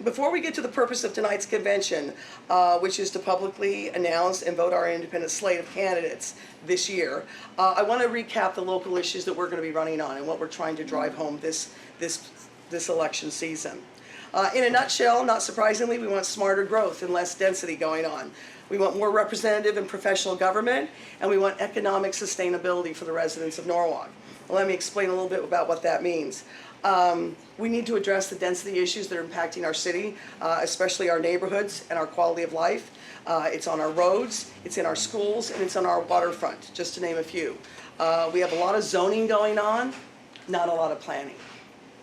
Before we get to the purpose of tonight's convention, which is to publicly announce and vote our independent slate of candidates this year, I want to recap the local issues that we're going to be running on and what we're trying to drive home this election season. In a nutshell, not surprisingly, we want smarter growth and less density going on. We want more representative and professional government, and we want economic sustainability for the residents of Norwalk. Let me explain a little bit about what that means. We need to address the density issues that are impacting our city, especially our neighborhoods and our quality of life. It's on our roads, it's in our schools, and it's on our waterfront, just to name a few. We have a lot of zoning going on, not a lot of planning.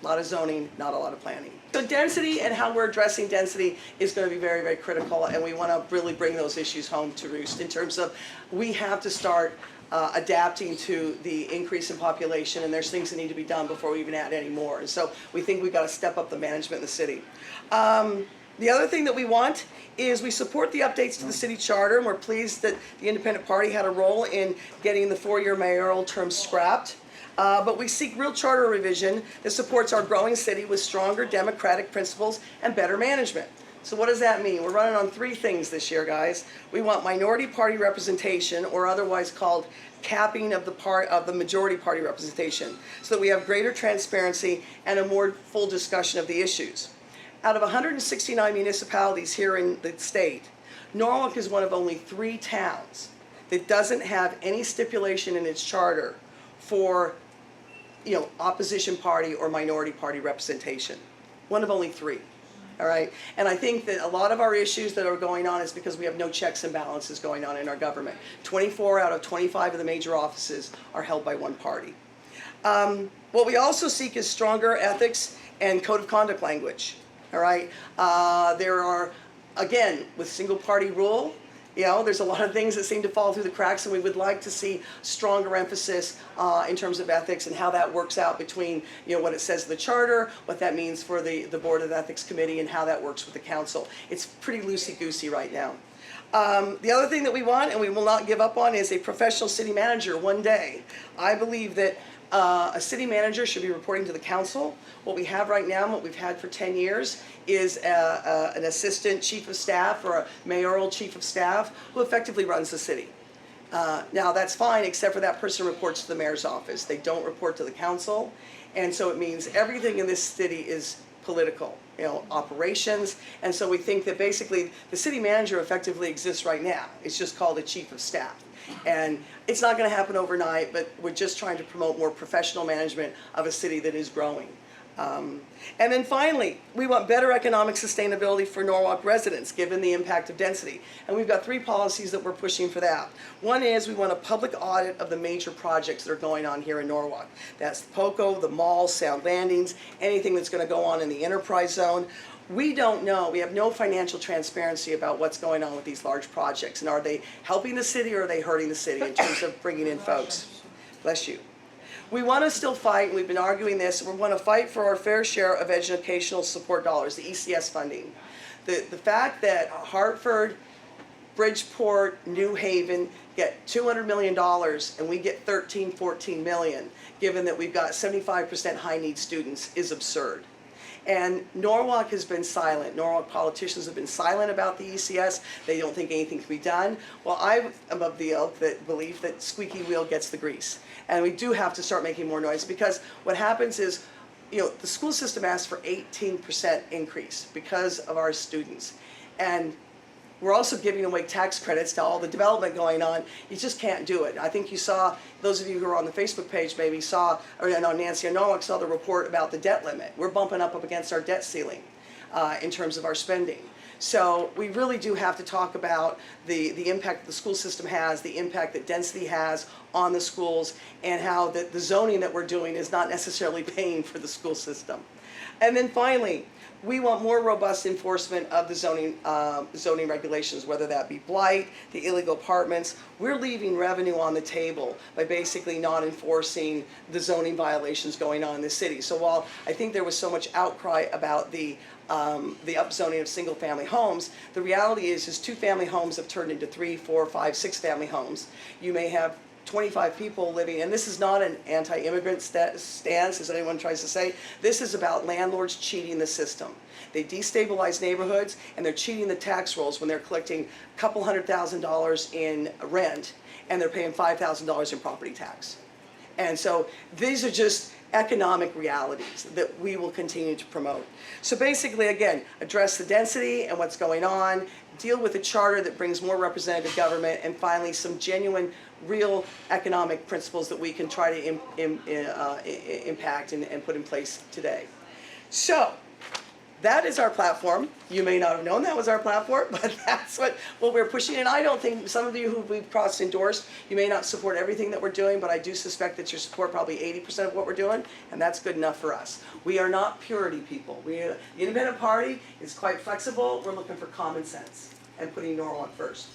A lot of zoning, not a lot of planning. So density and how we're addressing density is going to be very, very critical, and we want to really bring those issues home to roost in terms of we have to start adapting to the increase in population, and there's things that need to be done before we even add any more. And so we think we've got to step up the management in the city. The other thing that we want is we support the updates to the city charter, and we're pleased that the Independent Party had a role in getting the 4-year mayoral term scrapped. But we seek real charter revision that supports our growing city with stronger democratic principles and better management. So what does that mean? We're running on 3 things this year, guys. We want minority party representation, or otherwise called capping of the majority party representation, so that we have greater transparency and a more full discussion of the issues. Out of 169 municipalities here in the state, Norwalk is one of only 3 towns that doesn't have any stipulation in its charter for opposition party or minority party representation. One of only 3. All right, and I think that a lot of our issues that are going on is because we have no checks and balances going on in our government. 24 out of 25 of the major offices are held by one party. What we also seek is stronger ethics and code of conduct language. All right, there are, again, with single party rule, there's a lot of things that seem to fall through the cracks, and we would like to see stronger emphasis in terms of ethics and how that works out between what it says in the charter, what that means for the Board of Ethics Committee, and how that works with the council. It's pretty loosey-goosey right now. The other thing that we want, and we will not give up on, is a professional city manager one day. I believe that a city manager should be reporting to the council. What we have right now, and what we've had for 10 years, is an assistant chief of staff or a mayoral chief of staff who effectively runs the city. Now that's fine, except for that person reports to the mayor's office. They don't report to the council, and so it means everything in this city is political, operations, and so we think that basically the city manager effectively exists right now. It's just called a chief of staff. And it's not going to happen overnight, but we're just trying to promote more professional management of a city that is growing. And then finally, we want better economic sustainability for Norwalk residents, given the impact of density. And we've got 3 policies that we're pushing for that. One is we want a public audit of the major projects that are going on here in Norwalk. That's the POCO, the malls, Sound Landings, anything that's going to go on in the enterprise zone. We don't know, we have no financial transparency about what's going on with these large projects, and are they helping the city or are they hurting the city in terms of bringing in folks? Bless you. We want to still fight, and we've been arguing this, we want to fight for our fair share of educational support dollars, the ECS funding. The fact that Hartford, Bridgeport, New Haven get $200 million and we get 14 million, given that we've got 75% high need students, is absurd. And Norwalk has been silent. Norwalk politicians have been silent about the ECS. They don't think anything can be done. Well, I am of the belief that squeaky wheel gets the grease. And we do have to start making more noise, because what happens is, the school system asks for 18% increase because of our students. And we're also giving away tax credits to all the development going on. You just can't do it. I think you saw, those of you who are on the Facebook page maybe saw, or Nancy and Norwalk saw the report about the debt limit. We're bumping up against our debt ceiling in terms of our spending. So we really do have to talk about the impact that the school system has, the impact that density has on the schools, and how the zoning that we're doing is not necessarily paying for the school system. And then finally, we want more robust enforcement of the zoning regulations, whether that be blight, the illegal apartments. We're leaving revenue on the table by basically not enforcing the zoning violations going on in the city. So while I think there was so much outcry about the upzoning of single-family homes, the reality is 2-family homes have turned into 3, 4, 5, 6-family homes. You may have 25 people living, and this is not an anti-immigrant stance, as anyone tries to say. This is about landlords cheating the system. They destabilize neighborhoods, and they're cheating the tax rolls when they're collecting a couple $100,000 in rent, and they're paying $5,000 in property tax. And so these are just economic realities that we will continue to promote. So basically, again, address the density and what's going on, deal with a charter that brings more representative government, and finally some genuine, real economic principles that we can try to impact and put in place today. So that is our platform. You may not have known that was our platform, but that's what we're pushing. And I don't think, some of you who we've cross-endorsed, you may not support everything that we're doing, but I do suspect that you support probably 80% of what we're doing, and that's good enough for us. We are not purity people. The Independent Party is quite flexible. We're looking for common sense and putting Norwalk first.